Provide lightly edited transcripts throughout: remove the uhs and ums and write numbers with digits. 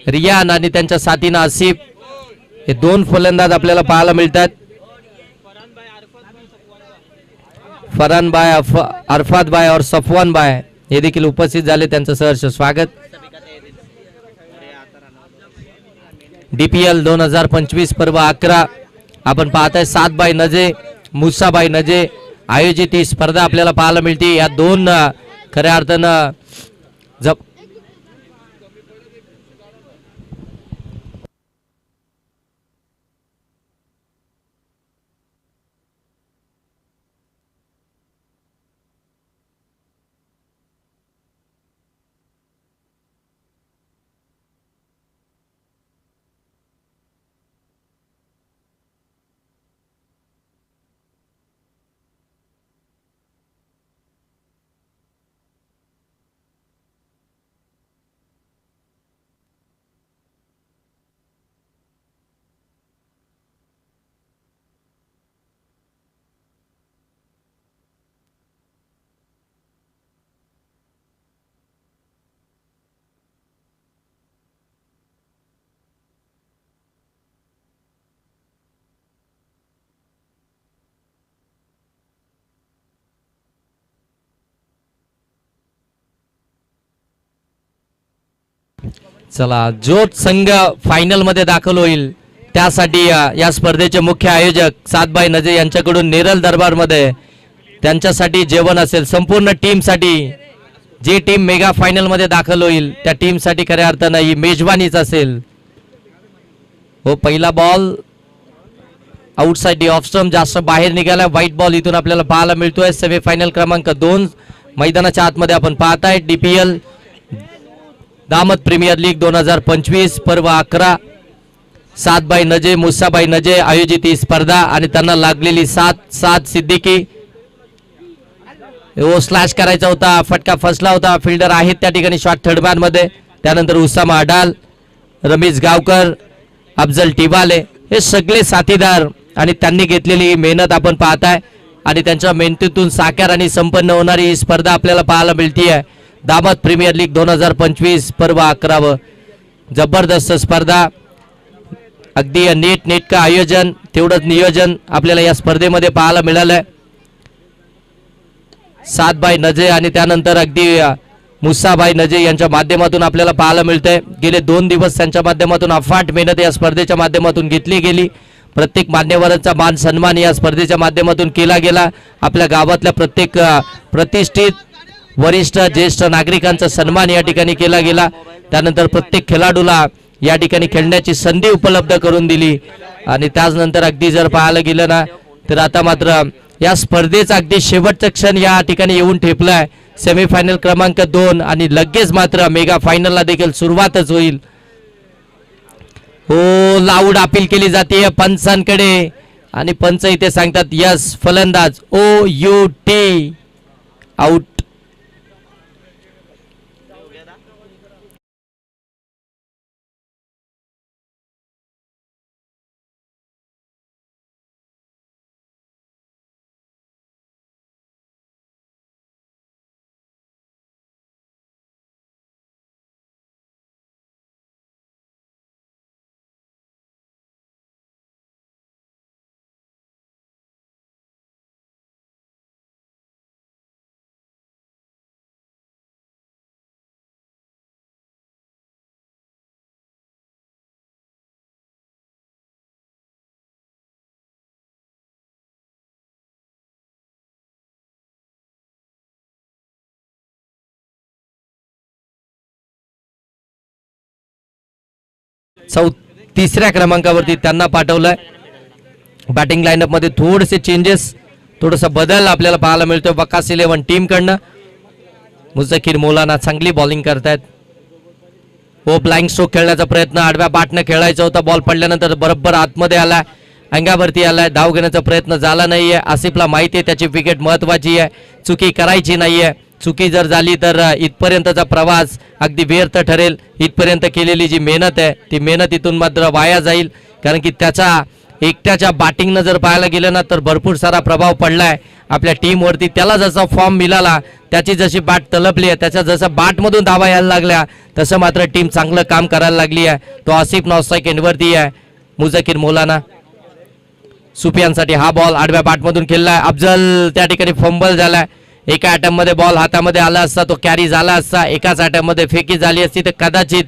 रियान आणि त्यांच्या साथीनं आसिफ हे दोन फलंदाज आपल्याला पाहायला मिळतात. फरहान भाई, अरफात भाई और सफवान भाई हे देखील उपस्थित झाले. त्यांचं सहर्ष स्वागत. DPL 2025 पर्व 11 आपण पाहताय. 7 बाय नजे, मुसा बाय नजे आयोजित ही स्पर्धा आपल्याला पाहायला मिळते. या दोन खऱ्या अर्थानं चला जो संघ फायनल मध्ये दाखल होईल त्यासाठी या स्पर्धेचे मुख्य आयोजक 7 बाय नजे यांच्याकडून नेरल दरबार मध्ये त्यांच्यासाठी जेवण असेल. संपूर्ण टीम साठी जी टीम मेगा फायनल मध्ये दाखल होईल त्या टीम साठी खऱ्या अर्थानं ही मेजवानीच असेल. हो पहिला बॉल आउटसाइड ऑफ स्टंप जास्त बाहेर निघाला. व्हाईट बॉल इथून आपल्याला पाहायला मिळतोय. सेमीफायनल क्रमांक 2 मैदानाच्या आतमध्ये आपण पाहताय. DPL दामद प्रीमियर लीग 2025 पर्व 11 7 बाय नजे, मुसा बाय नजे आयोजित ही स्पर्धा आणि त्यांना लागलेली 7 सिद्दीकी. वो स्लॅश करायचा होता, फटका फसला होता. फिल्डर आहेत त्या ठिकाणी शॉट थर्ड मॅन मध्ये. त्यानंतर उसामा अडाल, रमेश गावकर, अफजल टिबाले हे सगळे साथीदार आणि त्यांनी घेतलेली मेहनत आपण पाहताय आणि त्यांच्या मेहनतीतून साकार आणि संपन्न होणारी ही स्पर्धा आपल्याला पाहायला मिळते. दामद प्रीमियर लीग 2025 पर्व 11 जबरदस्त स्पर्धा. अगदी नेटकं आयोजन तेवढंच नियोजन आपल्याला या स्पर्धेमध्ये पाहायला मिळालंय. 7 बाय नजे आणि त्यानंतर अगदी मुसाबाई नजे यांच्या माध्यमातून आपल्याला पाहायला मिळतंय. गेले 2 दिवस त्यांच्या माध्यमातून अफाट मेहनत या स्पर्धेच्या माध्यमातून घेतली गेली. प्रत्येक मान्यवरांचा मान सन्मान या स्पर्धेच्या माध्यमातून केला गेला. आपल्या गावातल्या प्रत्येक प्रतिष्ठित वरिष्ठ ज्येष्ठ नागरिकांचा सन्मान या ठिकाणी केला गेला. त्यानंतर प्रत्येक खेळाडूला या ठिकाणी खेळण्याची संधी उपलब्ध करून दिली आणि त्यानंतर अगदी जर पाहायला गेलं ना तर आता मात्र या स्पर्धेचा अगदी शेवटचा क्षण या ठिकाणी येऊन ठेपलाय. सेमीफायनल क्रमांक 2 आणि लगेच मात्र मेगा फायनलला देखील सुरुवातच होईल. हो लाऊड अपील केली जाते पंचांकडे आणि पंच इथे सांगतात यस फलंदाज OUT आउट. तिसऱ्या क्रमांकावरती त्यांना पाठवलंय. बॅटिंग लाईनअप मध्ये थोडेसे चेंजेस, थोडासा बदल आपल्याला पाहायला मिळतोय वकास 11 टीम कडनं. मुझकीर मौलाना चांगली बॉलिंग करतायत. हो ब्लाइंग स्ट्रोक खेळण्याचा प्रयत्न, आडव्या बाटनं खेळायचा होता. बॉल पडल्यानंतर बरोबर आतमध्ये आलाय, अंगावरती आलाय. धाव घेण्याचा प्रयत्न झाला नाहीये. आसिफला माहिती आहे त्याची विकेट महत्वाची आहे, चुकी करायची नाहीये. चुकी जर झाली तर इथपर्यंतचा प्रवास अगदी व्यर्थ ठरेल. इथपर्यंत केलेली जी मेहनत आहे ती मेहनत इथून मात्र वाया जाईल. कारण की त्याचा एकट्याच्या बॅटिंगनं जर पाहायला गेलं ना तर भरपूर सारा प्रभाव पडलाय आपल्या टीमवरती. त्याला जसा फॉर्म मिळाला, त्याची जशी बॅट तलपली आहे, त्याच्या जसं बॅटमधून धावा यायला लागल्या, तसं मात्र टीम चांगलं काम करायला लागली आहे. तो आसिफ नॉस्ट्राईक एंडवरती आहे. मुझकिर मौलाना सुफियानसाठी हा बॉल आडव्या बॅटमधून खेळलाय. अफजल त्या ठिकाणी फंबल झालाय. एका अटॅम्प मध्ये बॉल हातामध्ये आला असता, तो कॅरी झाला असता. एकाच अटॅम्प मध्ये फेकी झाली असती तर कदाचित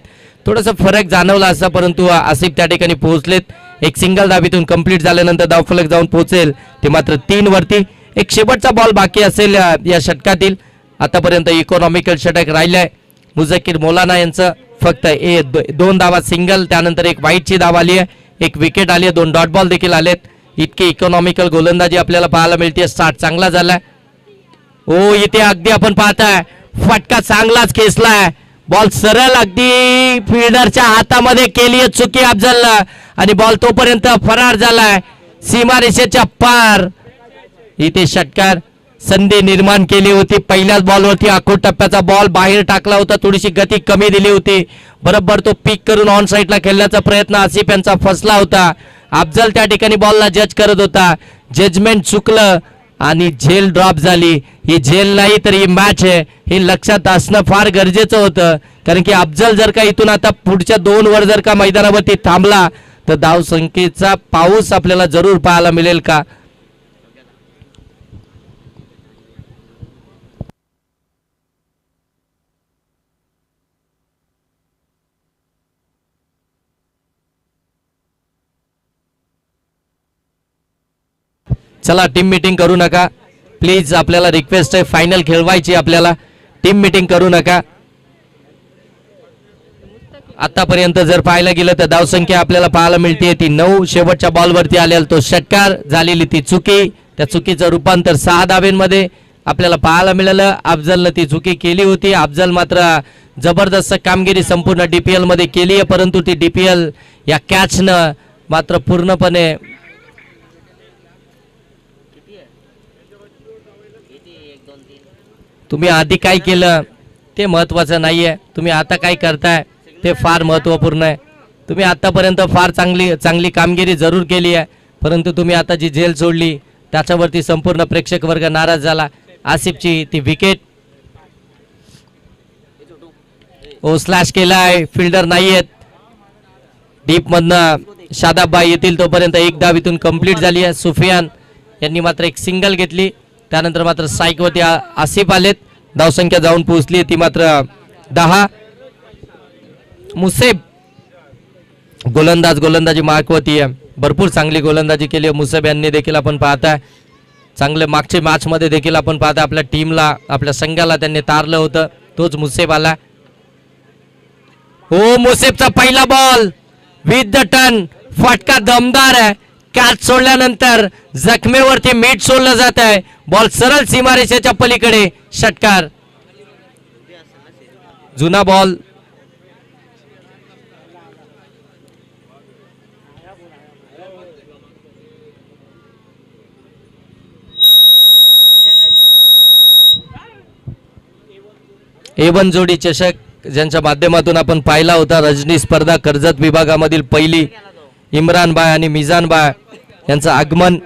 थोडंसं फरक जाणवला असता, परंतु आसिफ त्या ठिकाणी पोहोचलेत. एक सिंगल धाबीतून कंप्लीट झाल्यानंतर धावफलक जाऊन पोहोचेल ते मात्र 3 वरती. एक शेवटचा बॉल बाकी असेल या षटकातील. आतापर्यंत इकॉनॉमिकल षटक राहिलंय मुझकिर मौलाना यांचं. फक्त 2 धावा सिंगल, त्यानंतर एक वाईटची धाव आली आहे, एक विकेट आली आहे, 2 डॉट बॉल देखील आलेत. इतकी इकॉनॉमिकल गोलंदाजी आपल्याला पाहायला मिळते. स्टार्ट चांगला झालाय. ओ इथे अगदी आपण पाहताय फटका चांगलाच खेचलाय. बॉल सरळ अगदी फिल्डरच्या हातामध्ये केली चुकी अफजलला आणि बॉल तोपर्यंत फरार झालाय सीमारेषेच्या पार. इथे षटकार संधी निर्माण केली होती. पहिल्याच बॉलवरती आखूड टप्प्याचा बॉल बाहेर टाकला होता, थोडीशी गती कमी दिली होती. बरोबर तो पिक करून ऑन साईडला खेळण्याचा प्रयत्न आसिफ यांचा फसला होता. अफजल त्या ठिकाणी बॉलला जज करत होता. जजमेंट चुकलं आणि झेल ड्रॉप झाली. ही झेल नाही तर ही मॅच आहे, हे लक्षात असणं फार गरजेचं होतं. कारण की अफजल जर का इथून आता पुढच्या 2 वर जर का मैदानावरती थांबला तर धावसंख्येचा पाऊस आपल्याला जरूर पाहायला मिळेल का. चला टीम मीटिंग करू नका प्लीज, आपल्याला रिक्वेस्ट आहे. फायनल खेळवायची आपल्याला, टीम मीटिंग करू नका. आतापर्यंत जर पाहायला गेलं तर धावसंख्या आपल्याला पाहायला मिळते ती 9. शेवटच्या बॉलवरती आलेला तो षटकार, झालेली ती चुकी, त्या चुकीचं रूपांतर 6 धाब्यांमध्ये आपल्याला पाहायला मिळालं. अफजलनं ती चुकी केली होती. अफजल मात्र जबरदस्त कामगिरी संपूर्ण DPL मध्ये केली आहे, परंतु ती DPL या कॅचनं मात्र पूर्णपणे तुम्ही आधी काय केलं ते महत्वाचं नाहीये, तुम्ही आता काय करताय ते फार महत्वपूर्ण आहे. तुम्ही आतापर्यंत फार चांगली कामगिरी जरूर केली आहे, परंतु तुम्ही आता जी झेल सोडली त्याच्यावरती संपूर्ण प्रेक्षक वर्ग नाराज झाला. आसिफची ती विकेट ओ स्लॅश केलाय, फिल्डर नाही आहेत. डीप मधनं शादाबबाई येतील तोपर्यंत एक धावीतून कंप्लीट झाली आहे. सुफियान यांनी मात्र एक सिंगल घेतली, त्यानंतर मात्र स्ट्राईकवरती आसिफ आलेत. धावसंख्या जाऊन पोहोचली ती मात्र 10. मुसेब गोलंदाजी मार्कवरती आहे, भरपूर चांगली गोलंदाजी केली आहे मुसेब यांनी देखील. आपण पाहताय चांगले मागच्या मॅच मध्ये देखील आपण पाहताय आपल्या टीमला, आपल्या संघाला त्यांनी तारलं होतं, तोच मुसेब आला. हो मुसेबचा पहिला बॉल विथ द टर्न, फटका दमदार आहे. कॅच सोडल्यानंतर जखमेवरती मीठ सोडलं जात आहे. बॉल सरळ सीमारेषेच्या पलीकडे, षटकार. जुना बॉल A1 जोडी चषक ज्यांच्या माध्यमातून आपण पाहिला होता रजनी स्पर्धा कर्जत विभागामधील पहिली. इम्रान बाय आणि मिजान बाय यांचं आगमन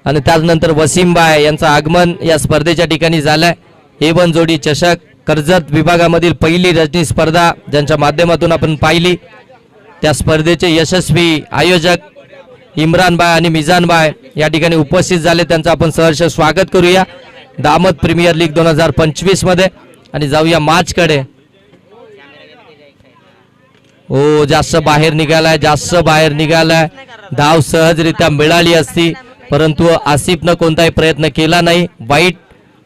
आणि त्यानंतर वसीम बाय यांचं आगमन या स्पर्धेच्या ठिकाणी झालंय. A1 जोडी चषक कर्जत विभागामधील पहिली रजनी स्पर्धा ज्यांच्या माध्यमातून आपण पाहिली, त्या स्पर्धेचे यशस्वी आयोजक इम्रान बाय आणि मिजान बाय या ठिकाणी उपस्थित झाले. त्यांचं आपण सहर्ष स्वागत करूया दामद प्रीमियर लीग 2025 मध्ये. आणि जाऊया मॅच कडे. हो जास्त बाहेर निघालाय, धाव सहजरित्या मिळाली असती, परंतु आसिफनं कोणताही प्रयत्न केला नाही. वाईट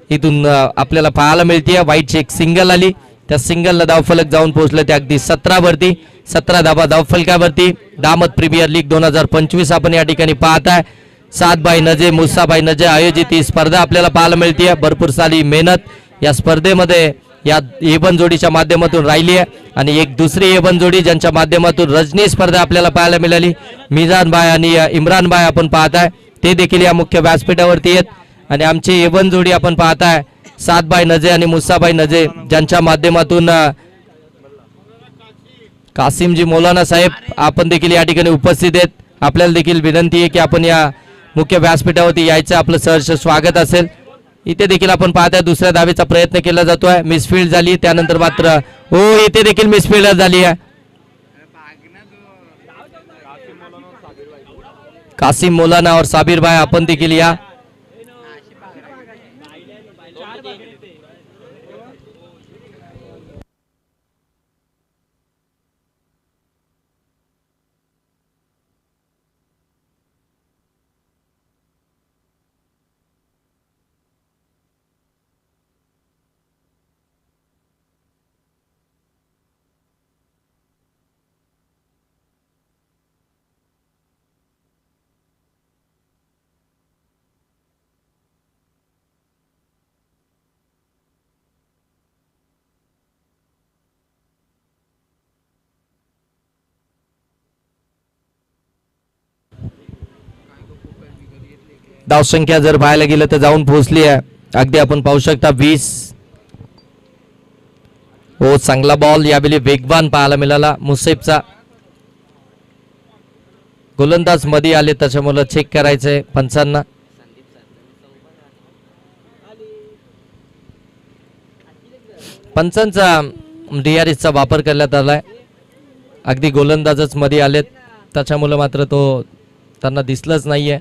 इथून आपल्याला पाहायला मिळते. वाईटची एक सिंगल आली, त्या सिंगलला धावफलक जाऊन पोहोचले ते अगदी 17 वरती. 17 धाबा धावफलकावरती. दामद प्रीमियर लीग 2025 आपण या ठिकाणी पाहताय. सादबाई नजे मुसाबाई नजे आयोजित ही स्पर्धा आपल्याला पाहायला मिळते. भरपूर सारी मेहनत या स्पर्धेमध्ये या A1 जोडीच्या माध्यमातून राहिली आहे. आणि एक दुसरी A1 जोडी ज्यांच्या माध्यमातून रजनी स्पर्धा आपल्याला पाहायला मिळाली, मिजान बाय आणि इम्रान बाय आपण पाहताय, ते देखील या मुख्य व्यासपीठावरती आहेत. आणि आमची A1 जोडी आपण पाहताय सादबाई नजे आणि मुसाबाई नजे ज्यांच्या माध्यमातून कासिमजी मौलाना साहेब आपण देखील या ठिकाणी उपस्थित आहेत. आपल्याला देखील विनंती आहे की आपण या मुख्य व्यासपीठावरती यायचं आपलं सहर्ष स्वागत असेल. इथे देखील आपण पाहताय दुसऱ्या धावेचा प्रयत्न केला जातोय, मिसफील्ड झाली, त्यानंतर मात्र हो इथे देखील मिसफील्ड झाली आहे. कासिम मौलाना और साबिर भाई आपण देखील या. धावसंख्या जर पाहायला गेलं तर जाऊन पोहोचली आहे. अगदी आपण पाहू शकता 20. हो चांगला बॉल यावेळी वेगवान पाहायला मिळाला मुसेफचा. गोलंदाज मध्ये आले त्याच्यामुळे चेक करायचंय पंचांना. पंचांचा DRSचा वापर करण्यात आलाय. अगदी गोलंदाजच मध्ये आलेत त्याच्यामुळे मात्र तो त्यांना दिसलंच नाहीये.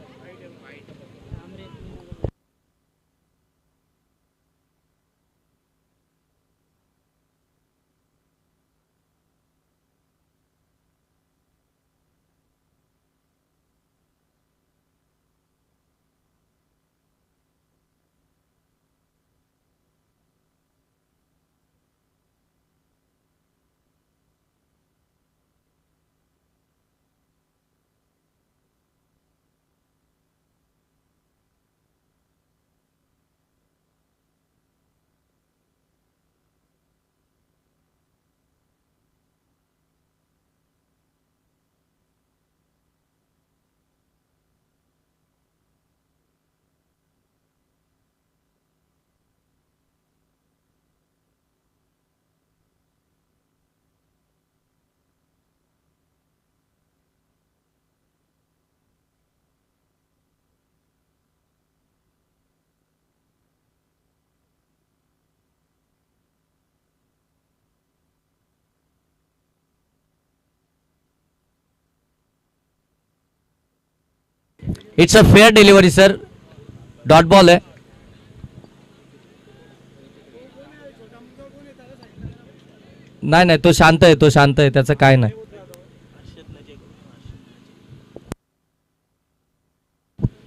It's a fair delivery sir. Dot ball आहे. नाही नाही तो शांत आहे, तो शांत आहे, त्याचं काय नाही.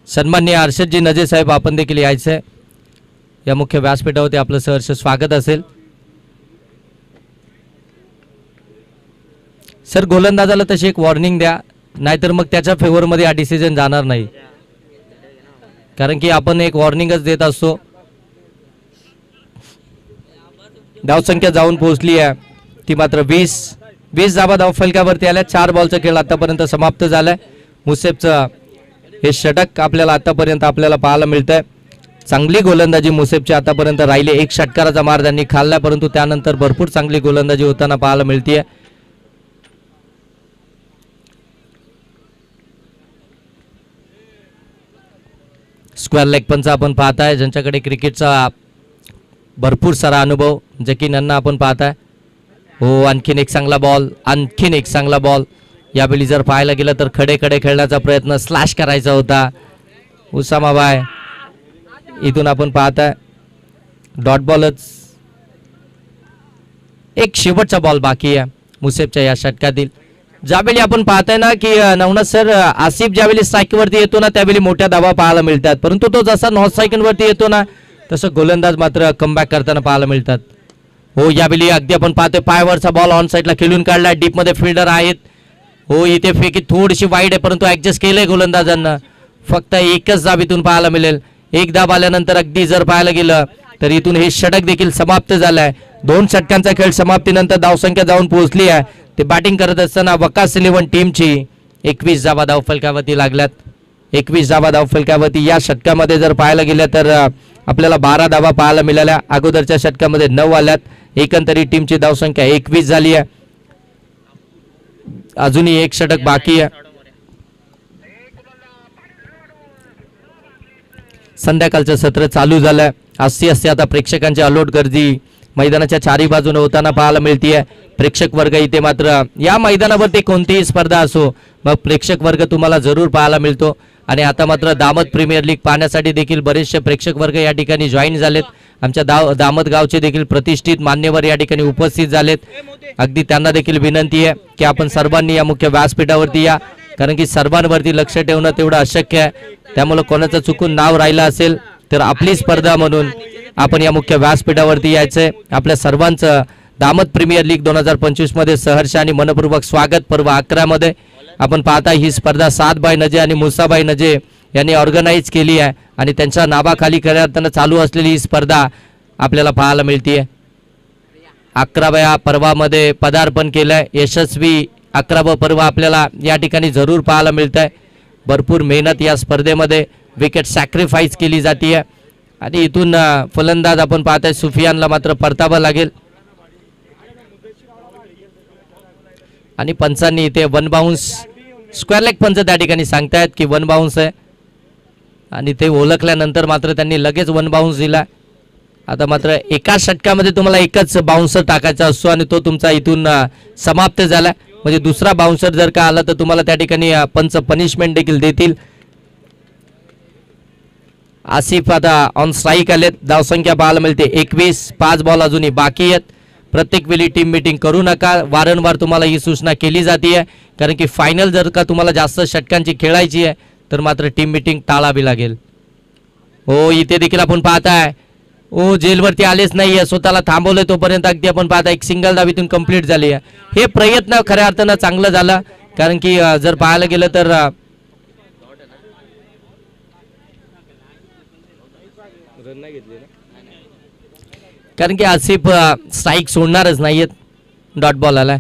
सन्माननीय हर्षदजी नजे साहेब आपण देखील यायचंय या मुख्य व्यासपीठावरती. आपलं सहर्ष स्वागत असेल. सर गोलंदाजाला तशी एक वॉर्निंग द्या, नाहीतर मग त्याच्या फेवरमध्ये हा डिसिजन जाणार नाही, कारण की आपण एक वॉर्निंगच देत असतो. धावसंख्या जाऊन पोहोचली आहे ती मात्र 20 धावा धाव फलकावरती आल्या. 4 बॉलचा खेळ आतापर्यंत समाप्त झालाय. मुसेफचं हे षटक आपल्याला आतापर्यंत आपल्याला पाहायला मिळतंय. चांगली गोलंदाजी मुसेफची आतापर्यंत राहिली. एक षटकाराचा मार त्यांनी खाल्ला, परंतु त्यानंतर भरपूर चांगली गोलंदाजी होताना पाहायला मिळतीये. स्क्वेअर लेग पंच आपण पाहताय, ज्यांच्याकडे क्रिकेटचा भरपूर सारा अनुभव, जकीन यांना आपण पाहताय. हो आणखीन एक चांगला बॉल, आणखीन एक चांगला बॉल. यावेळी जर पाहायला गेलं तर खडे खेळण्याचा प्रयत्न, स्लॅश करायचा होता उसामाबाई. इथून आपण पाहताय डॉट बॉलच. एक शेवटचा बॉल बाकी आहे मुसेफच्या या षटकातील. ज्यावेळी आपण पाहताय ना की नवनाथ सर, आसिफ ज्यावेळी स्ट्राईकवरती येतो ना त्यावेळी मोठ्या धावा पाहायला मिळतात, परंतु तो जसा नॉन स्ट्राईकवरती येतो ना तसं गोलंदाज मात्र कमबॅक करताना पाहायला मिळतात. हो यावेळी अगदी आपण पाहतोय पायावरचा बॉल ऑन साईडला खेळून काढला. डीप मध्ये फिल्डर आहेत. हो इथे फेकी थोडीशी वाईड आहे, परंतु ऍडजस्ट केलंय गोलंदाजांना. फक्त एकच धाबीतून पाहायला मिळेल. एक धाब आल्यानंतर अगदी जर पाहायला गेलं तर इथून हे षटक देखील समाप्त झालंय. 2 षटकांचा खेळ समाप्तीनंतर धावसंख्या जाऊन पोहोचली आहे. ते बॅटिंग करत असताना वकास 11 टीमची 21 धावा धावफलकावरती लागल्यात. 21 धावा धावफलकावरती. या षटकामध्ये जर पाहायला गेलं तर आपल्याला 12 धावा पाहायला मिळाल्या. अगोदरच्या षटकामध्ये 9 आल्यात. एकंदरीत टीमची धावसंख्या 21 झाली आहे. अजूनही एक षटक बाकी आहे. संध्याकाळचं सत्र चालू झालं. असते असते आता प्रेक्षकांची अलोट गर्दी मैदानाच्या चारी बाजूने होताना पाहायला मिळतीये. प्रेक्षक वर्ग इथे मात्र या मैदानावरती कोणतीही स्पर्धा असो मग प्रेक्षक वर्ग तुम्हाला जरूर पाहायला मिळतो. आणि आता मात्र दामद प्रीमियर लीग पाहण्यासाठी देखील बरेचसे प्रेक्षक वर्ग या ठिकाणी जॉईन झालेत. आमच्या दामद गावचे देखील प्रतिष्ठित मान्यवर या ठिकाणी उपस्थित झालेत. अगदी त्यांना देखील विनंती आहे की आपण सर्वांनी या मुख्य व्यासपीठावरती या, कारण की सर्वांवरती लक्ष ठेवणं तेवढं अशक्य आहे. त्यामुळे कोणाचं चुकून नाव राहिलं असेल तर आपली स्पर्धा म्हणून आपण या मुख्य व्यासपीठावरती यायचंय. आपल्या सर्वांचं दामद प्रीमियर लीग 2025 मध्ये सहर्ष आणि मनपूर्वक स्वागत. पर्व 11 मध्ये आपण पाहता ही स्पर्धा सादबाई नजे आणि मुसाबाई नजे यांनी ऑर्गनाईज केली आहे आणि त्यांच्या नावाखाली खऱ्या अर्थानं चालू असलेली ही स्पर्धा आपल्याला पाहायला मिळते. 11व्या पर्वामध्ये पदार्पण केलंय. यशस्वी 11वं पर्व आपल्याला या ठिकाणी जरूर पाहायला मिळत आहे. भरपूर मेहनत या स्पर्धेमध्ये, विकेट सॅक्रिफाईस केली जाते आणि इथून फलंदाज आपण पाहताय सुफियानला मात्र परतावं लागेल आणि पंचांनी इथे वन बाउन्स स्क्वेअर लेग पंच त्या ठिकाणी सांगतायत की वन बाउन्स आहे आणि ते ओळखल्यानंतर मात्र त्यांनी लगेच वन बाउन्स दिला. आता मात्र एका षटकामध्ये तुम्हाला एकच बाउन्सर टाकायचा असतो आणि तो तुमचा इथून समाप्त झाला. म्हणजे दुसरा बाउन्सर जर का आला तर तुम्हाला त्या ठिकाणी पंच पनिशमेंट देखील देतील. आसिफ आता ऑन स्ट्राईक आलेत. धावसंख्या पाहायला मिळते 21. 5 बॉल अजूनही बाकी आहेत. प्रत्येक वेळी टीम मीटिंग करू नका. वारंवार तुम्हाला ही सूचना केली जाते कारण की फायनल जर का तुम्हाला जास्त षटकांची खेळायची आहे तर मात्र टीम मीटिंग टाळावी लागेल. हो इथे देखील आपण पाहताय ओ जेलवरती आलेच नाहीये, स्वतःला थांबवलंय तोपर्यंत अगदी आपण पाहता एक सिंगल धाव इथून कंप्लीट झाली आहे. हे प्रयत्न खऱ्या अर्थानं चांगलं झालं कारण की जर पाहायला गेलं तर कारण की आसिफ स्ट्राईक सोडणारच नाहीयेत. डॉट बॉल आलाय.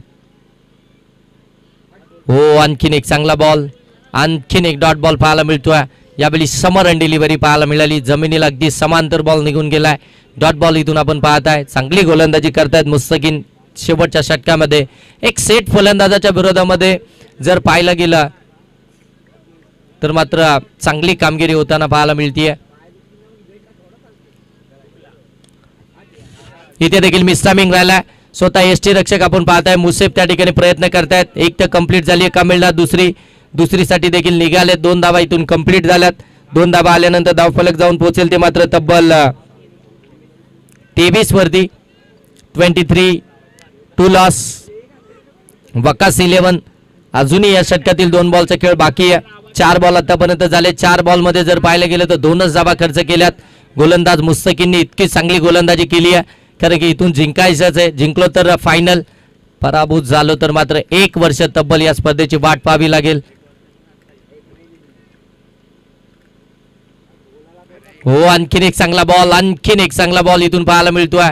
हो आणखीन एक चांगला बॉल, आणखीन एक डॉट बॉल पाहायला मिळतोय. यावेळी समर रन डिलिव्हरी पाहायला मिळाली. जमिनीला अगदी समांतर बॉल निघून गेलाय. डॉट बॉल इथून आपण पाहताय. चांगली गोलंदाजी करतायत मुस्तकीन शेवटच्या षटकामध्ये. एक सेट फलंदाजाच्या विरोधामध्ये जर पाहायला गेलं तर मात्र चांगली कामगिरी होताना पाहायला मिळतीये. इथे देखील मिसटायमिंग राहिलाय. स्वतः एसटी रक्षक आपण पाहताय मुसेफ त्या ठिकाणी प्रयत्न करतायत. एक तर कंप्लीट झाली का मिळणार दुसरीसाठी देखील निघाले. 2 धावा इथून कंप्लीट झाल्यात. 2 धावा आल्यानंतर धावफलक जाऊन पोहोचेल ते मात्र तब्बल 23 वरती. 23 2 लॉस. वकास 11. अजूनही या षटकातील 2 बॉलचा खेळ बाकी आहे. 4 बॉल आतापर्यंत झाले. 4 बॉलमध्ये जर पाहायला गेलं तर 2च धावा खर्च केल्यात. गोलंदाज मुस्तकींनी इतकी चांगली गोलंदाजी केली आहे कारण की इथून जिंकायचंच आहे. जिंकलो तर फायनल, पराभूत झालो तर मात्र 1 वर्ष तब्बल या स्पर्धेची वाट पाहावी लागेल. हो आणखीन एक चांगला बॉल, आणखीन एक चांगला बॉल इथून पाहायला मिळतोय.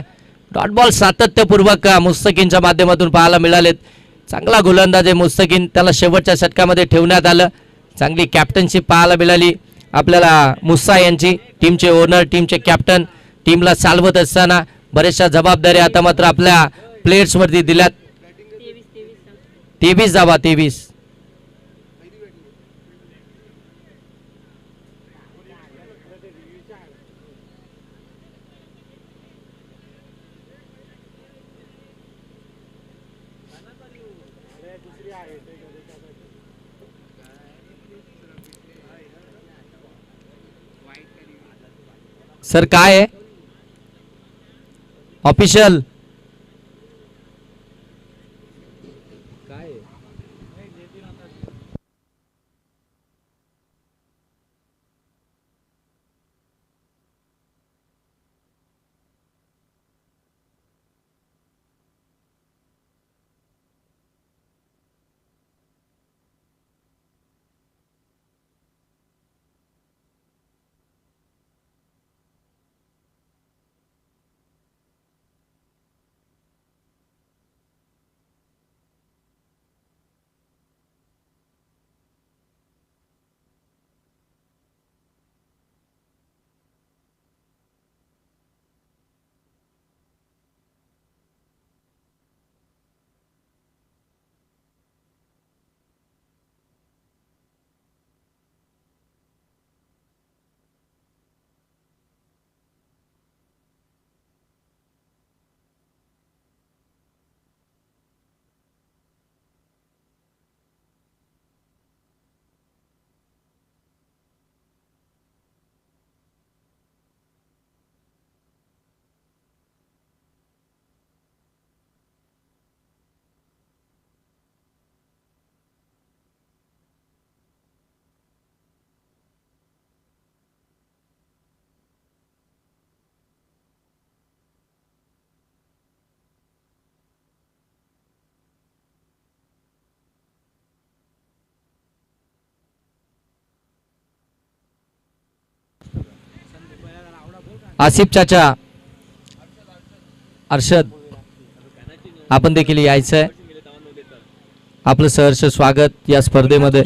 डॉट बॉल सातत्यपूर्वक मुस्तकीनच्या माध्यमातून पाहायला मिळालेत. चांगला गोलंदाज आहे मुस्तकीन. त्याला शेवटच्या षटकामध्ये ठेवण्यात आलं. चांगली कॅप्टनशिप पाहायला मिळाली आपल्याला मुसा यांची. टीमचे ओनर, टीमचे कॅप्टन, टीमला चालवत असताना बऱ्याचशा जबाबदाऱ्या आता मात्र आपल्या प्लेयर्स वरती दिल्यात. 23 धावा. 23. सर काय आहे ऑफिशियल? आसिफ चाचा, अर्षद, आपण देखील यायचंय. आपलं सहर्ष स्वागत या स्पर्धेमध्ये.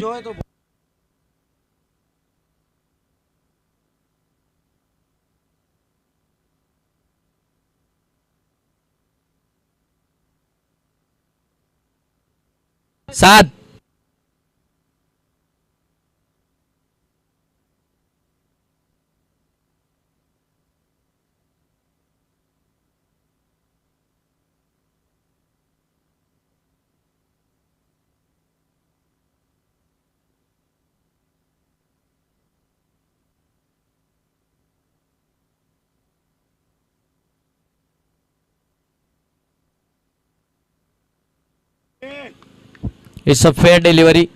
सात, इट्स अ फेअर डिलिव्हरी.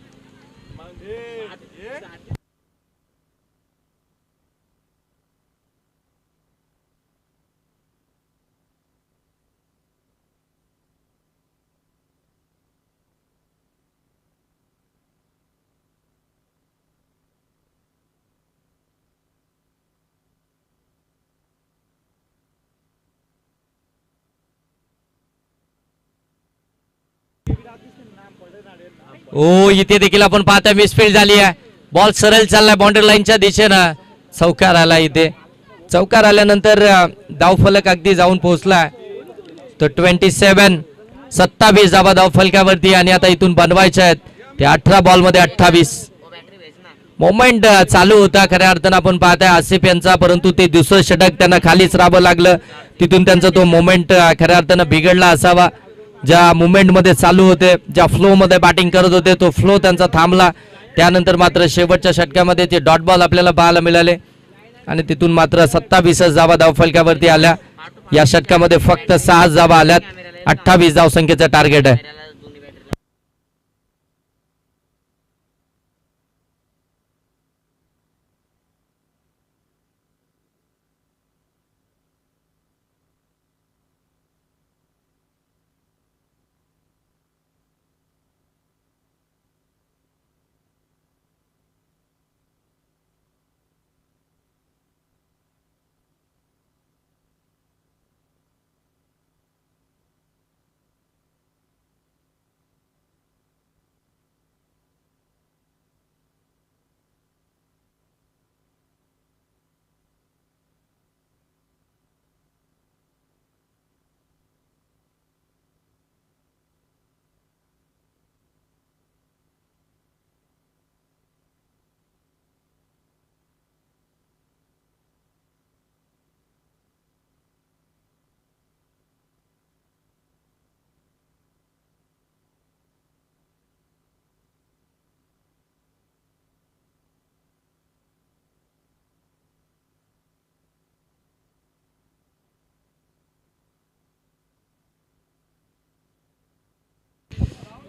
ओ इथे देखील आपण पाहता मिसफील्ड झाली आहे. बॉल सरळ चाललाय बाउंड्री लाईनच्या दिशेनं. चौकार आला इथे. चौकार आल्यानंतर धावफलक अगदी जाऊन पोहोचला. तो 27 धावा धावफलकावरती आणि आता इथून बनवायच्या आहेत ते 18 बॉल मध्ये 28. मोमेंट चालू होता खऱ्या अर्थानं आपण पाहताय आसिफ यांचा, परंतु ते दुसरं षटक त्यांना खालीच राहावं लागलं. तिथून त्यांचा तो मोमेंट खऱ्या अर्थानं बिघडला असावा. ज्या मुवमेंट मध्ये चालू होते, ज्या फ्लो मध्ये बॅटिंग करत होते, तो फ्लो त्यांचा थांबला. त्यानंतर मात्र शेवटच्या षटकामध्ये ते डॉट बॉल आपल्याला पाहायला मिळाले आणि तिथून मात्र 27 धावा धावफलकावरती आल्या. या षटकामध्ये फक्त 6 धावा आल्यात. 28 धावसंख्येचं टार्गेट आहे.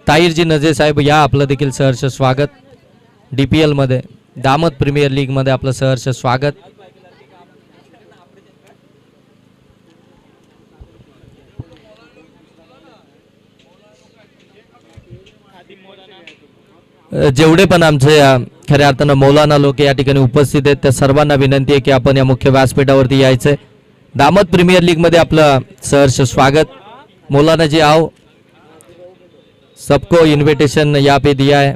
ताहिरजी नजे साहेब या आपलं देखील सहर्ष स्वागत. DPL मध्ये दामद प्रीमियर लीग मध्ये आपलं सहर्ष स्वागत. जेवढे पण आमचे खऱ्या अर्थानं मौलाना लोक या ठिकाणी उपस्थित आहेत त्या सर्वांना विनंती आहे की आपण या मुख्य व्यासपीठावरती यायचंय. दामद प्रीमियर लीग मध्ये आपलं सहर्ष स्वागत. मौलाना जी आओ, सबको इनविटेशन यहाँ पे दिया है.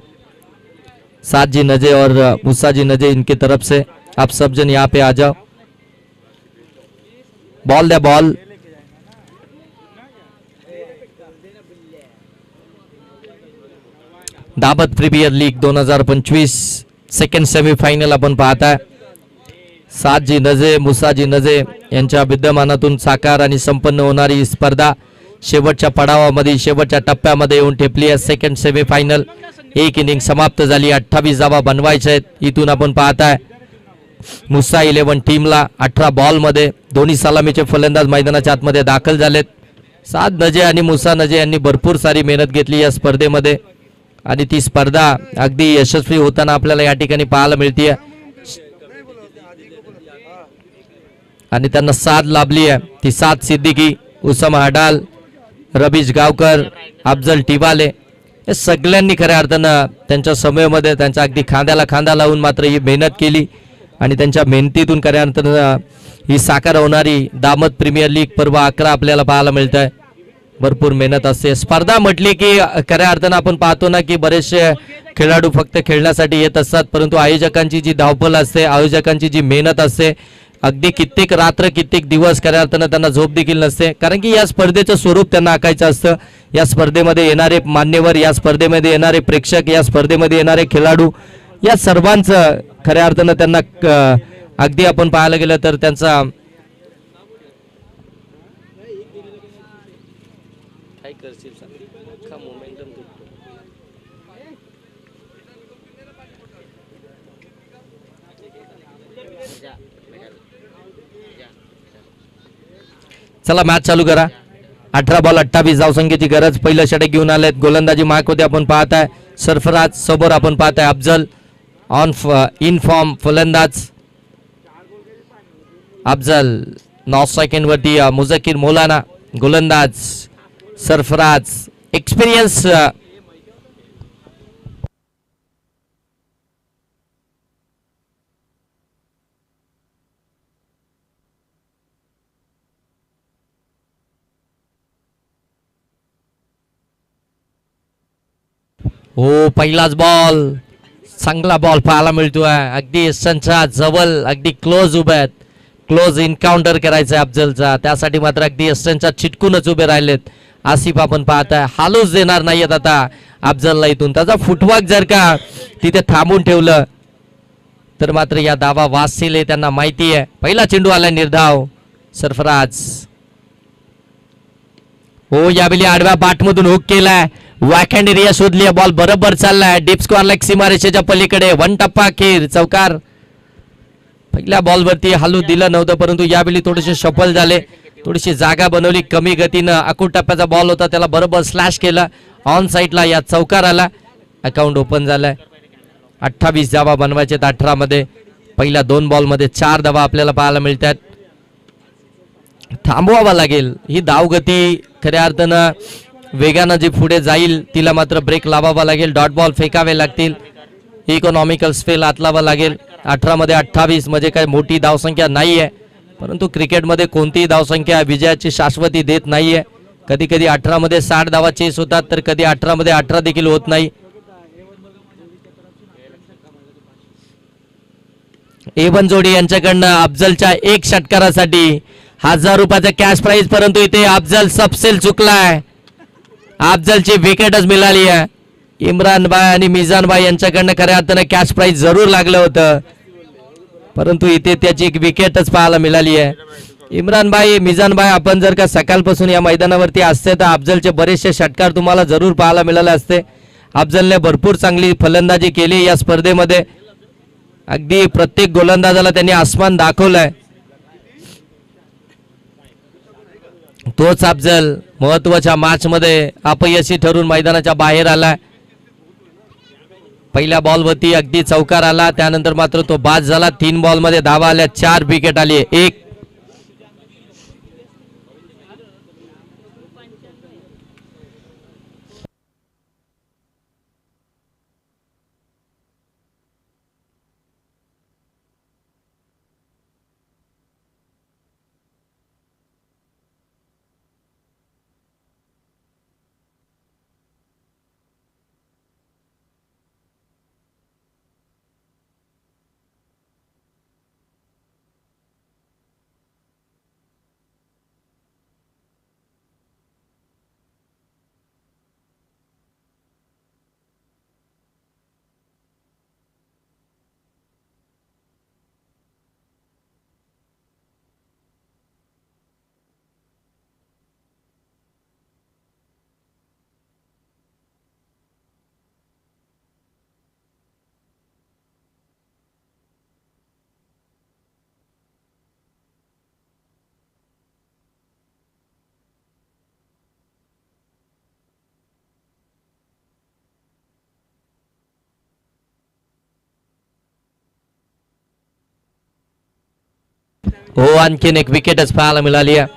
साद जी नजे और मूसा जी नजे इनकी तरफ से आप सब जन यहाँ पे आ जाओ. बॉल दे ball. Damad premier league 2025 second semifinal आपण पाहताय. साद जी नजे, मूसा जी नजे यांच्या विद्यमानातून साकार आणि संपन्न होणारी स्पर्धा शेवटच्या पडावामध्ये शेवटच्या टप्प्यामध्ये येऊन ठेपली आहे. Second semifinal. एक इनिंग समाप्त झाली. 28 धावा बनवायच्या आहेत. इथून आपण पाहताय मुसा 11 टीमला 18 बॉल मध्ये दोन्ही सलामीचे फलंदाज मैदानाच्या आतमध्ये दाखल झालेत. साद नजे आणि मुसा नजे यांनी भरपूर सारी मेहनत घेतली या स्पर्धेमध्ये आणि ती स्पर्धा अगदी यशस्वी होताना आपल्याला या ठिकाणी पाहायला मिळते आणि त्यांना साथ लाभली आहे. ती साथ सिद्दीकी, उसामा हडाल, रबीज गावकर, अफजल टिवाले हे सगळ्यांनी खऱ्या अर्थानं त्यांच्या समयामध्ये त्यांच्या अगदी खांद्याला खांदा लावून मात्र ही मेहनत केली आणि त्यांच्या मेहनतीतून खऱ्या अर्थानं ही साकार होणारी दामत प्रीमियर लीग पर्व 11 आपल्याला पाहायला मिळत आहे. भरपूर मेहनत असते. स्पर्धा म्हटली की खऱ्या अर्थानं आपण पाहतो ना की बरेचसे खेळाडू फक्त खेळण्यासाठी येत असतात, परंतु आयोजकांची जी धावपळ असते, आयोजकांची जी मेहनत असते, अगदी कित्येक रात्र कित्येक दिवस खऱ्या अर्थानं त्यांना झोप देखील नसते, कारण की या स्पर्धेचं स्वरूप त्यांना आखायचं असतं. या स्पर्धेमध्ये येणारे मान्यवर, या स्पर्धेमध्ये येणारे प्रेक्षक, या स्पर्धेमध्ये येणारे खेळाडू, या सर्वांचं खऱ्या अर्थानं त्यांना अगदी आपण पाहायला गेलं तर त्यांचा चला मॅच चालू करा. 18 बॉल 28 धावसंख्येची गरज. पहिलं षटक घेऊन आलेत. गोलंदाजी मार्कमध्ये आपण पाहताय सरफराज समोर आपण पाहताय अफजल इन फॉर्म फलंदाज. अफजल 9 सेकंड वरती मुझक्किर मौलाना गोलंदाज. सरफराज एक्सपिरियन्स हो. पहिलाच बॉल चांगला बॉल पाहायला मिळतोय. अगदी संचा जवळ अगदी क्लोज उभे आहेत. क्लोज एन्काउंटर करायचं आहे अफजलचा, त्यासाठी मात्र अगदी संचा चिटकूनच उभे राहिलेत. आसिफ आपण पाहताय हालूच देणार नाहीयेत आता अफजलला इथून. त्याचा फुटवर्क जर का तिथे थांबून ठेवलं तर मात्र या धावा वाचतील हे त्यांना माहिती आहे. पहिला चेंडू आला निर्धाव. सरफराज हो यावेळी आडव्या बाटमधून हुक केलाय. वॅकँड एरिया शोधली. बॉल बरोबर चाललाय डीप स्क्वेअर लेग सीमारेषेच्या पलीकडे. 1 टप्पा अखेर चौकार. पहिल्या बॉलवरती हलू दिलं नव्हतं, परंतु यावेळी थोडेसे सफल झाले. थोडीशी जागा बनवली कमी गतीनं. अकूट टप्प्याचा बॉल होता त्याला बरोबर स्लॅश केला ऑन साईडला. या चौकार आला. अकाउंट ओपन झालाय. 28 धावा बनवायचे 18 मध्ये. पहिल्या 2 बॉलमध्ये 4 धावा आपल्याला पाहायला मिळतात. थांबवावा लागेल ही धावगती. खऱ्या अर्थानं वेगानं जी पुढे जाईल तिला मात्र ब्रेक लावावा लागेल. डॉट बॉल फेकावे लागतील. इकॉनॉमिकल स्पेल आतलावा लागेल. 18 मध्ये 28 म्हणजे काही मोठी धावसंख्या नाहीये, परंतु क्रिकेटमध्ये कोणतीही धावसंख्या विजयाची शाश्वती देत नाहीये. कधी कधी 18 मध्ये 60 धावा चेस होतात, तर कधी 18 मध्ये 18 देखील होत नाही. एवन जोडी यांच्याकडनं अफजलच्या 1 षटकारासाठी 1000 रुपयाचा कॅश प्राइज, परंतु इथे अफजल सबसेल चुकलाय. अफजलची विकेटच मिळाली आहे. इम्रान भाई आणि मिजान भाई यांच्याकडनं खऱ्या अर्थानं कॅश प्राइज जरूर लागलं होतं, परंतु इथे त्याची एक विकेटच पाहायला मिळाली आहे. इम्रान भाई, मिजान भाई, आपण जर का सकाळपासून या मैदानावरती असते तर अफजलचे बरेचसे षटकार तुम्हाला जरूर पाहायला मिळाले असते. अफजलने भरपूर चांगली फलंदाजी केली या स्पर्धेमध्ये. अगदी प्रत्येक गोलंदाजाला त्यांनी आसमान दाखवलंय. तोच अफजल महत्वाच्या मॅच मध्ये अपयशी ठरून मैदानाच्या बाहेर आलाय. पहिल्या बॉलवरती अगदी चौकार आला, त्यानंतर मात्र तो बाद झाला. 3 बॉलमध्ये धावा आल्या, 4 विकेट आली. 1 हो, आणखीन एक विकेटच पाहायला मिळाली आहे.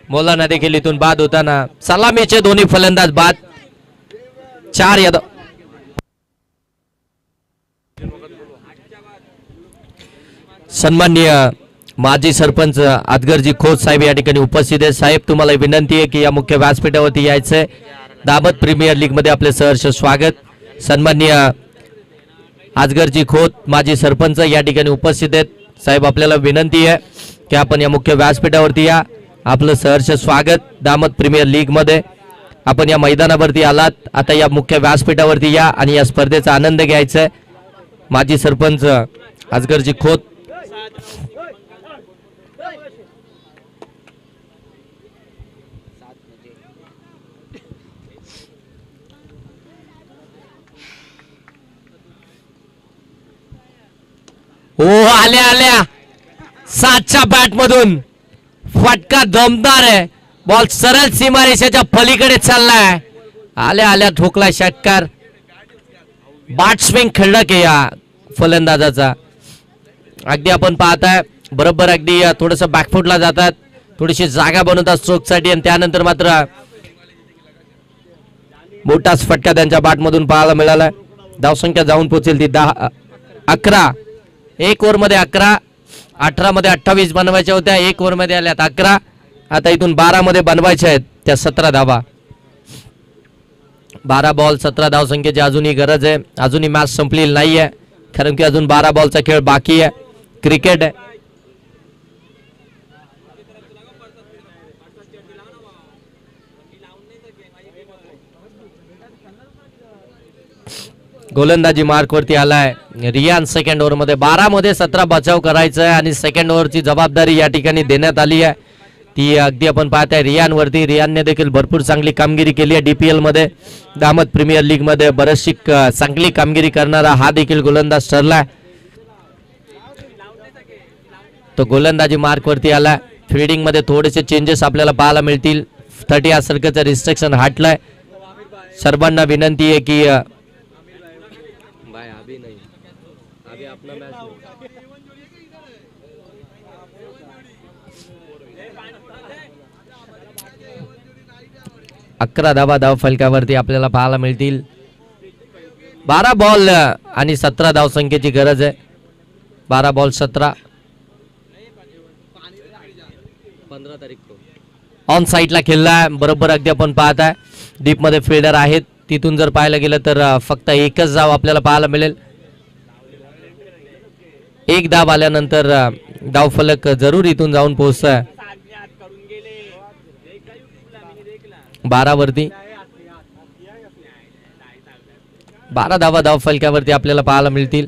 मौलाना देखील इथून बाद होताना. सलामीचे दोन्ही फलंदाज बाद. 4 या सन्माननीय माजी सरपंच आदगरजी खोत साहेब या ठिकाणी उपस्थित आहेत. साहेब, तुम्हाला विनंती आहे की या मुख्य व्यासपीठावरती यायचंय. दामत प्रीमियर लीग मध्ये आपले सहर्ष स्वागत. सन्माननीय आदगरजी खोत माजी सरपंच या ठिकाणी उपस्थित आहेत. साहेब, आपल्याला विनंती आहे की आपण या मुख्य व्यासपीठावरती या. आपलं सहर्ष स्वागत दामत प्रीमियर लीग मध्ये. आपण या मैदानावरती आलात, आता या मुख्य व्यासपीठावरती या आणि या स्पर्धेचा आनंद घ्यायचा आहे. माजी सरपंच आदगरजी खोत. हो, आल्या आल्या 7च्या बॅट मधून फटका दमदार आहे. बॉल सरळ सीमारेषेच्या पलीकडे चाललाय. आल्या आल्या ठोकला षटकार. बॅट्समॅन खडक आहे या फलंदाजाचा. अगदी आपण पाहताय बरोबर अगदी थोडस बॅकफुटला जातात, थोडीशी जागा बनवतात स्ट्रोक साठी आणि त्यानंतर मात्र मोठाच फटका त्यांच्या बॅट मधून पाहायला मिळाला. धावसंख्या जाऊन पोहोचेल ती 11. एक ओव्हर मध्ये 11, 18 मध्ये 28 बनवायच्या होत्या. एक ओव्हर मध्ये आल्यात 11. आता इथून 12 मध्ये बनवायच्या आहेत त्या 17 धावा. 12 बॉल 17 धावसंख्येची अजूनही गरज आहे. अजूनही मॅच संपलेली नाहीये, कारण की अजून 12 बॉलचा खेळ बाकी आहे. क्रिकेट आहे. गोलंदाजी मार्क वरती आलाय रियान. सेकंड ओव्हर मध्ये 12 मध्ये 17 बचाव करायचा आहे आणि सेकंड ओव्हरची जबाबदारी या ठिकाणी देण्यात आली आहे. ती अगदी आपण पाहताय रियान वरती. रियानने देखील भरपूर चांगली कामगिरी केली आहे डीपीएल मध्ये. दामत प्रीमियर लीग मध्ये बरीचशी चांगली कामगिरी करणारा हा देखील गोलंदाज ठरलाय. तो गोलंदाजी मार्क वरती आलाय. फिल्डिंग मध्ये थोडेसे चेंजेस आपल्याला पाहायला मिळतील. 30 सर्कलचं रिस्ट्रिक्शन हटलंय. सर्वांना विनंती आहे की अपना मैच 11 धावा धाव फलकावरती आपल्याला पाहायला मिळतील. 12 बॉल आणि 17 धाव संख्येची गरज आहे. 12 बॉल 17. 15 तारीख ऑन साईडला खेळला बरोबर अगदी आपण पाहताय. डीप मध्ये फिल्डर आहेत. तिथून जर पाहायला गेलं तर फक्त एकच धाव आपल्याला पाहायला मिळेल. एक धाव आल्यानंतर धाव फलक जरूर इथून जाऊन पोहोचतोय 12 वरती. 12 धावा धाव फलकावरती आपल्याला पाहायला मिळतील.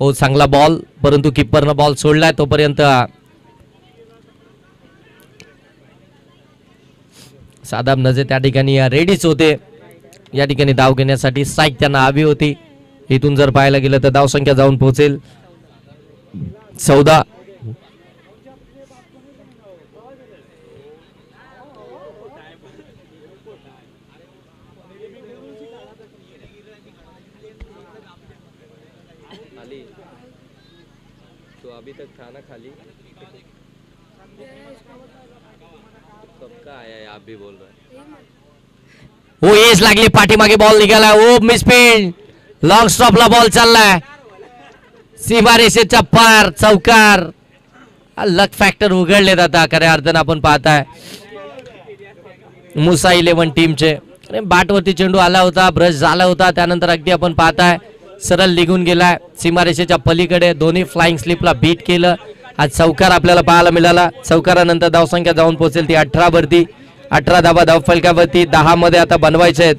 हो, चांगला बॉल, परंतु किपरनं बॉल सोडलाय. तोपर्यंत सादाब नजे त्या ठिकाणी रेडीच होते या ठिकाणी धाव घेण्यासाठी. स्ट्राईक त्यांना हवी होती. इथून जर पाहायला गेलं तर धाव संख्या जाऊन पोहोचेल 14. तो अभी तक था ना खाली, कब का आया है आप भी बोल रहे हैं. हो, एज लागली पाठीमागे बॉल निघाला. ओ मिसफिल्ड. लॉंग स्टॉपला बॉल चाललाय सीमारेषेच्या पार. चौकार. लक फॅक्टर उघडले आता खऱ्या अर्थानं आपण पाहताय मुसा 11 टीमचे. बॅटवरती चेंडू आला होता, ब्रश झाला होता, त्यानंतर अगदी आपण पाहताय सरळ निघून गेलाय सीमारेषेच्या पलीकडे. दोन्ही फ्लाइंग स्लिपला बीट केलं. आज चौकार आपल्याला पाहायला मिळाला. चौकारानंतर धावसंख्या जाऊन पोहोचेल ती 18 वरती. 18 धावा धाव फलकावरती. 10 मध्ये आता बनवायचे आहेत.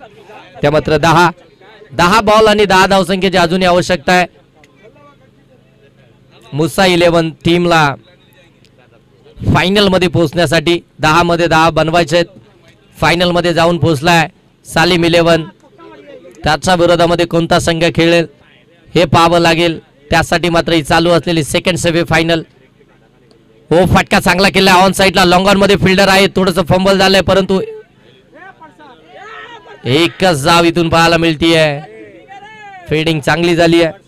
त्या मात्र 10 बॉल आणि 10 धावसंख्येची अजूनही आवश्यकता आहे मुसा 11 टीमला फायनल मध्ये पोहोचण्यासाठी. 10 मध्ये 10 बनवायचे आहेत. फायनल मध्ये जाऊन पोहोचलाय सालिम 11. त्याच्या विरोधामध्ये कोणता संघ खेळेल हे पाहावं लागेल. त्यासाठी मात्र ही चालू असलेली सेकंड सेमी फायनल. हो फटका चांगला केला ऑन साईडला. लॉंग ऑन मध्ये फिल्डर आहे. थोडंसं फंबल झालंय परंतु एकच जाव इथून पाहायला मिळतीये. फिल्डिंग चांगली झाली आहे.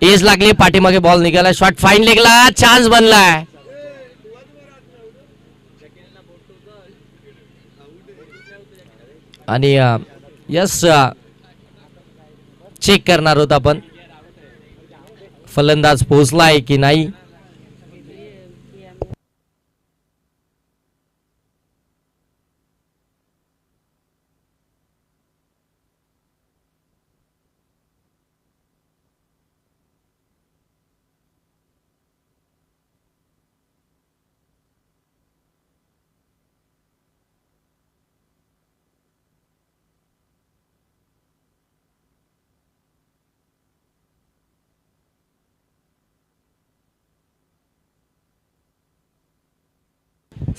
एज लागली. पाठीमागे बॉल निघाला. Shot fine लेगला. चान्स बनलाय. आणि यस चेक करणार होता आपण फलंदाज पोहोचलाय की नाही.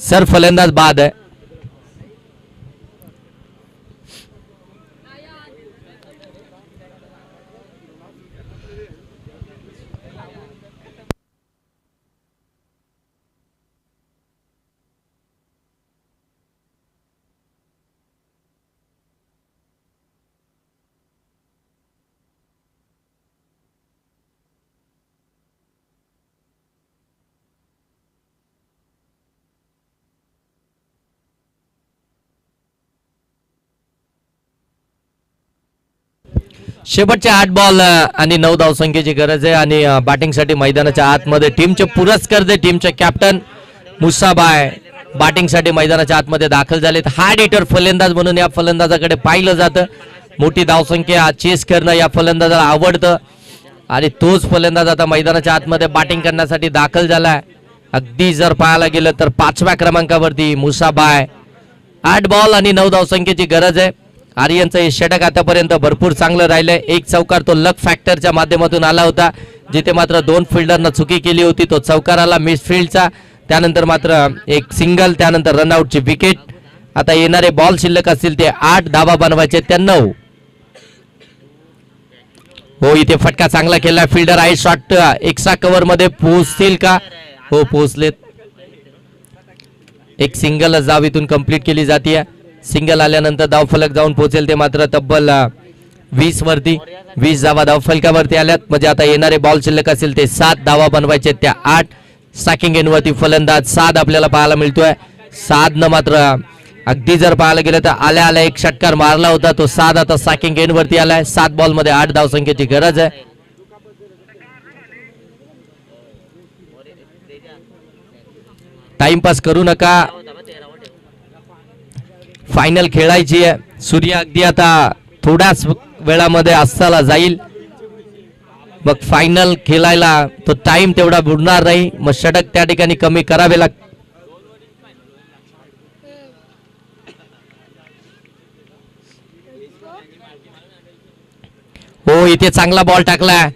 सर फलंदाज बाद है. शेवटचे 8 बॉल आणि 9 धावसंख्येची गरज आहे. आणि बॅटिंगसाठी मैदानाच्या आतमध्ये टीमचे पुरस्कार दे टीमचे कॅप्टन मुसाबाय बॅटिंगसाठी मैदानाच्या आतमध्ये दाखल झालेत. हार्ड हिटर फलंदाज म्हणून या फलंदाजाकडे पाहिलं जातं. मोठी धावसंख्या चेस करणं या फलंदाजाला आवडतं आणि तोच फलंदाज आता मैदानाच्या आतमध्ये बॅटिंग करण्यासाठी दाखल झालाय. अगदी जर पाहायला गेलं तर 5व्या क्रमांकावरती मुसाबाय. 8 बॉल आणि 9 धावसंख्येची गरज आहे. आर्यनचं हे षटक आतापर्यंत भरपूर चांगलं राहिलंय. एक चौकार तो लक फॅक्टरच्या माध्यमातून आला होता जिथे मात्र 2 फिल्डरनं चुकी केली होती. तो चौकार आला मिसफिल्डचा. त्यानंतर मात्र एक सिंगल. त्यानंतर रनआउटची विकेट. आता येणारे बॉल शिल्लक असतील ते 8. धावा बनवायचे त्या 9. हो इथे फटका चांगला केला. फिल्डर आहे. शॉट एक्स्ट्रा कव्हर मध्ये पोहोचतील का. हो पोहोचलेत. एक सिंगल जाव इथून कंप्लीट केली जाते. सिंगल आल्यानंतर धावफलक जाऊन पोहोचेल ते मात्र तब्बल 20 वरती. 20 धावा धावफलकावरती आल्यात. म्हणजे आता येणारे बॉल शिल्लक असेल ते 7. धावा बनवायचे त्या 8. स्ट्रायकिंग एंडवरती फलंदाज साद आपल्याला पाहायला मिळतोय. सादनं मात्र अगदी जर पाहायला गेलं तर आल्या आल्या एक षटकार मारला होता. तो साद आता स्ट्रायकिंग एंडवरती आलाय. 7 बॉल मध्ये 8 धावसंख्येची गरज आहे. टाइमपास करू नका. फायनल खेळायची आहे. सूर्य अगदी आता थोड्याच वेळामध्ये अस्ताला जाईल. मग फायनल खेळायला तो टाइम तेवढा बुडणार नाही. मग षटक त्या ठिकाणी कमी करावे लागते. हो इथे चांगला बॉल टाकलाय.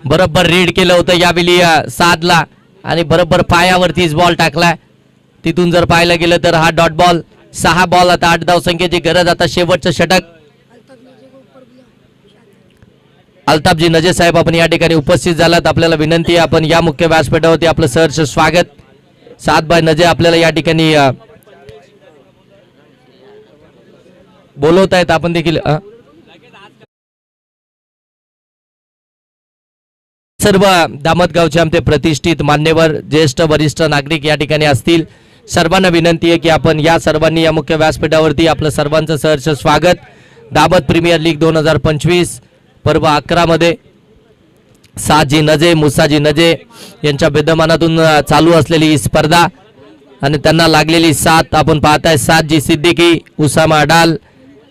बरोबर रीड केलं होतं यावेळी सादला आणि बरोबर पायावरतीच बॉल टाकलाय. तिथून जर पाहायला गेलं तर हा डॉट बॉल. 6 बॉल आता 8 धावसंख्येची गरज. आता शेवटचं षटक. अल्ताफजी नजे साहेब आपण या ठिकाणी उपस्थित झालात. आपल्याला विनंती आहे आपण या मुख्य व्यासपीठावरती आपलं सहर्ष स्वागत. सादबाई नजे आपल्याला या ठिकाणी बोलवत आहेत. आपण देखील सर्व दामतगावचे आमचे प्रतिष्ठित मान्यवर ज्येष्ठ वरिष्ठ नागरिक या ठिकाणी असतील. सर्वांना विनंती आहे की आपण या सर्वांनी या मुख्य व्यासपीठावरती आपलं सर्वांचं सहर्ष स्वागत. दामत प्रीमियर लीग 2025 पर्व 11 मध्ये सादजी नजे मुसाजी नजे यांच्या विद्यमानातून चालू असलेली ही स्पर्धा आणि त्यांना लागलेली साथ आपण पाहताय. सादजी सिद्दीकी, उसामा अडाल,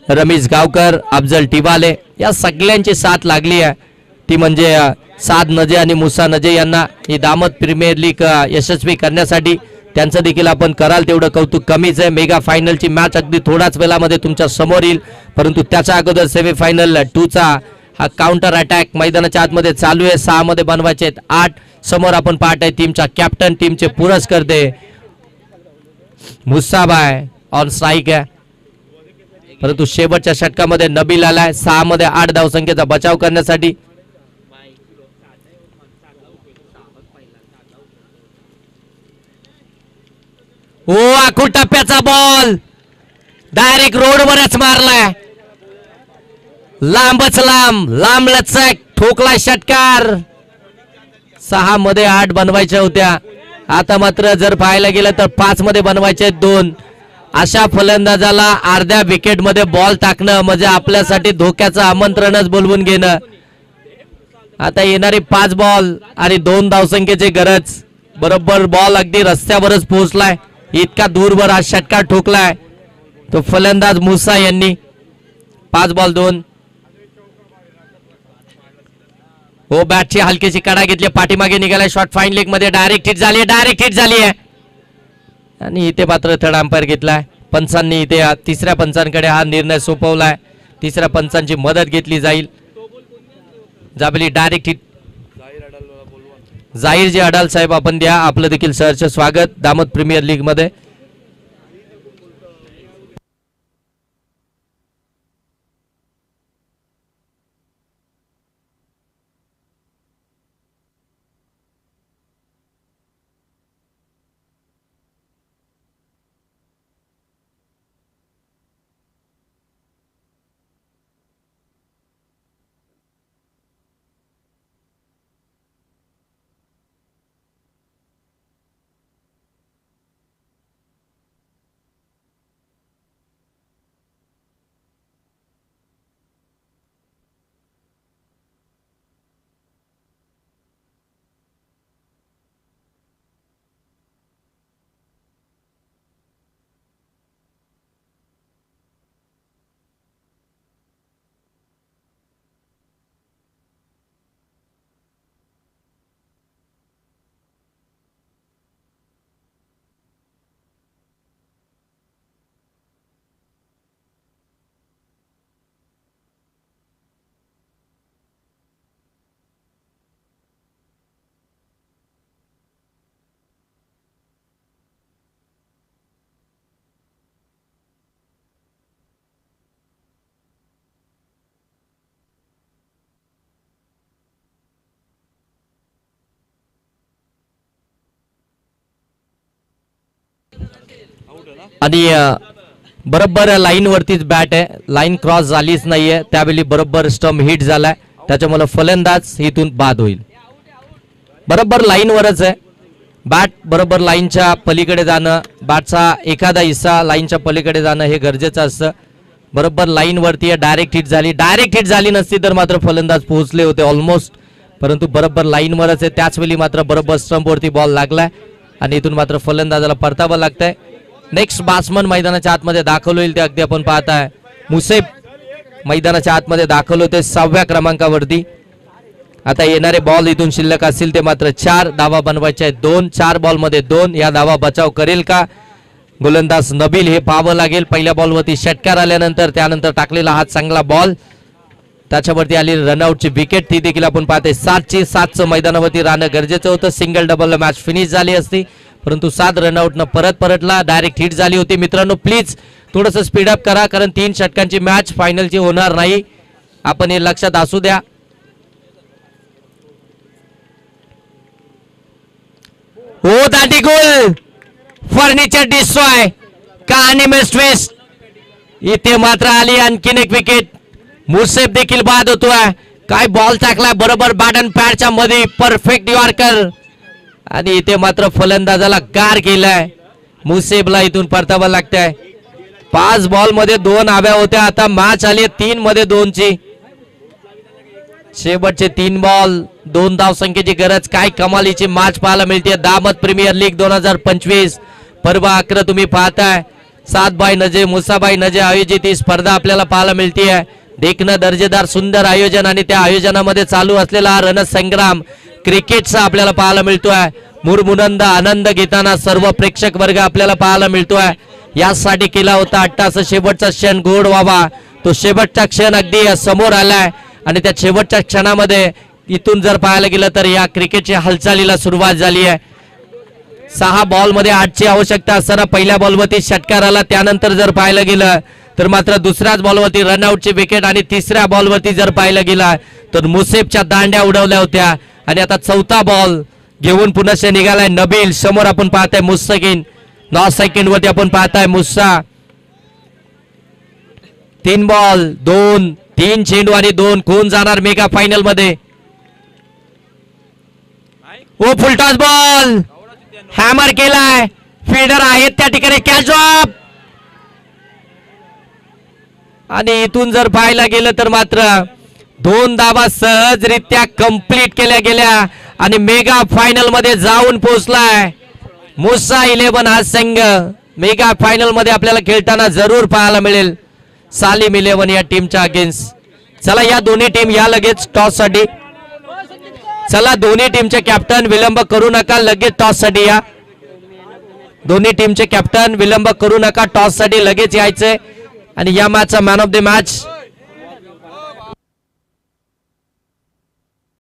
रमेश गावकर, अफजल टिवाले या सगळ्यांची साथ लागली आहे. ती म्हणजे साद नजे आणि मुसा नजे यांना ही दामद प्रीमियर लीग यशस्वी करण्यासाठी. त्यांचं देखील आपण कराल तेवढं कौतुक कमीच आहे. मेगा फायनलची मॅच अगदी थोड्याच वेळामध्ये तुमच्या समोर येईल, परंतु त्याच्या अगोदर सेमीफायनल 2चा हा काउंटर अटॅक मैदानाच्या आतमध्ये चालू आहे. 6 मध्ये बनवायचे आहेत 8. समोर आपण पाहत आहे टीमचा कॅप्टन, टीमचे पुरस्कर्ते मुसाबाय ऑन स्ट्राईक आहे, परंतु शेवटच्या षटकामध्ये नबील आलाय 6 मध्ये 8 धावसंख्येचा बचाव करण्यासाठी. ओ आखू टप्प्याचा बॉल डायरेक्ट रोडवरच मारलाय, लांबच लांब लचक ठोकला षटकार. 6 मध्ये 8 बनवायच्या होत्या, आता मात्र जर पाहायला गेलं तर 5 मध्ये बनवायचे 2. अशा फलंदाजाला अर्ध्या विकेट मध्ये बॉल टाकणं म्हणजे आपल्यासाठी धोक्याचं आमंत्रणच बोलवून घेणं. आता येणारे 5 बॉल आणि 2 धावसंख्येची गरज. बरोबर बॉल अगदी रस्त्यावरच पोहोचलाय, इतका दूरवर आज षटकार ठोकलाय तो फलंदाज मुसा यांनी. 5 बॉल 2. हो बॅटची हलकीची कडा घेतली, पाठीमागे निघालाय, शॉट फाईन लेग मध्ये डायरेक्ट हिट झाली आहे आणि इथे मात्र थर्ड अंपायर घेतलाय. पंचांनी इथे तिसऱ्या पंचांकडे हा निर्णय सोपवलाय. तिसऱ्या पंचांची मदत घेतली जाईल. जाबली डायरेक्ट हिट. जाहीरजी अडाल साहेब आपण द्या आपलं देखील सहर्ष स्वागत दामद प्रीमियर लीग मध्ये. आणि बरोबर लाईन वरतीच बॅट आहे, लाईन क्रॉस झालीच नाहीये, त्यावेळी बरोबर स्टंप हिट झालाय, त्याच्यामुळे फलंदाज इथून बाद होईल. बरोबर लाईन वरच आहे बॅट, बरोबर लाईनच्या पलीकडे जाणं, बॅटचा एखादा हिस्सा लाईनच्या पलीकडे जाणं हे गरजेचं असतं. बरोबर लाईन वरती आहे, डायरेक्ट हिट झाली नसती तर मात्र फलंदाज पोहोचले होते ऑलमोस्ट, परंतु बरोबर लाईन वरच आहे. त्याच वेळी मात्र बरोबर स्टंप वरती बॉल लागलाय आणि इथून मात्र फलंदाजाला परतावं लागतंय. नेक्स्ट बॅट्समन मैदानाच्या आतमध्ये दाखल होईल ते अगदी आपण पाहताय मुसेब मैदानाच्या आतमध्ये दाखल होते 6व्या क्रमांकावरती. आता येणारे बॉल इथून शिल्लक असतील ते मात्र 4 धावा बनवायचे आहेत. 2 4 बॉल मध्ये 2 या धावा बचाव करेल का गोलंदाज नबील हे पाहावं लागेल. पहिल्या बॉलवरती षटकार आल्यानंतर त्यानंतर टाकलेला हा चांगला बॉल, त्याच्यावरती आलेली रनआउटची विकेट ती देखील आपण पाहते. 7चं मैदानावरती राहणं गरजेचं होतं, सिंगल डबल मॅच फिनिश झाली असती, परंतु 7 रनआउटनं परतला, डायरेक्ट हिट झाली होती. मित्रांनो प्लीज थोडंसं स्पीडअप करा, कारण 3 षटकांची मॅच फायनलची होणार नाही, आपण हे लक्षात असू द्या. हो दांडी गोल, फर्निचर डिस्ट्रॉय, कहाणी में ट्विस्ट. इथे मात्र आली आणखीन एक विकेट, मुसेब देखील बाद होतोय. काय बॉल टाकलाय बरोबर बॅटन पॅडच्या मध्ये, परफेक्ट यॉर्कर, आणि इथे मात्र फलंदाजाला गार केलाय. मुसेबला इथून परतावं लागतंय. 5 बॉल मध्ये 2 आव्या होत्या, आता मॅच आली 3 मध्ये 2 ची. शेवटचे 3 बॉल 2 धाव संख्येची गरज. काय कमालीची मॅच पाहायला मिळते दामद प्रीमियर लीग 2025 पर्व 11 तुम्ही पाहताय. सादबाई नजे मुसाबाई नजे आयोजित ही स्पर्धा आपल्याला पाहायला मिळते. देखणं दर्जेदार सुंदर आयोजन आणि त्या आयोजनामध्ये चालू असलेला हा रणसंग्राम क्रिकेटचा आपल्याला पाहायला मिळतोय. मुरमुनंद आनंद घेताना सर्व प्रेक्षक वर्ग आपल्याला पाहायला मिळतोय. यासाठी केला होता अट्टास शेवटचा क्षण गोड व्हावा, तो शेवटचा क्षण अगदी समोर आलाय आणि त्या शेवटच्या क्षणामध्ये इथून जर पाहायला गेलं तर या क्रिकेटच्या हालचालीला सुरुवात झाली आहे. 6 बॉलमध्ये 8ची आवश्यकता असताना पहिल्या बॉलवरती षटकार आला. त्यानंतर जर पाहायला गेलं तर मात्र दुसऱ्याच बॉलवरती रनआउटची विकेट आणि तिसऱ्या बॉलवरती जर पाहायला गेला तर मुसेफच्या दांड्या उडवल्या होत्या. आणि आता चौथा बॉल घेऊन पुन्हा निघालाय नबील. समोर आपण पाहताय मुस्तकीन. 9 सेकंड वरती आपण पाहताय मुस्सा. 3 बॉल 2, 3 चेंडू आणि 2. कोण जाणार मेगा फायनल मध्ये? ओ फुलटॉस बॉल हॅमर केलाय. फिल्डर आहेत त्या ठिकाणी. Catch drop. आणि इथून जर पाहायला गेलं तर मात्र 2 धावा सहजरित्या कंप्लीट केल्या गेल्या आणि मेगा फायनल मध्ये जाऊन पोहोचलाय मुस्सा 11. हा संघ मेगा फायनल मध्ये आपल्याला खेळताना जरूर पाहायला मिळेल सालिम 11 या टीमच्या अगेन्स्ट. चला या दोन्ही टीम या लगेच टॉस साठी. चला दोन्ही टीमचे कॅप्टन विलंब करू नका, लगेच टॉस साठी या. दोन्ही टीमचे कॅप्टन विलंब करू नका, टॉस साठी लगेच यायचे. आणि या मॅचचा मॅन ऑफ द मॅच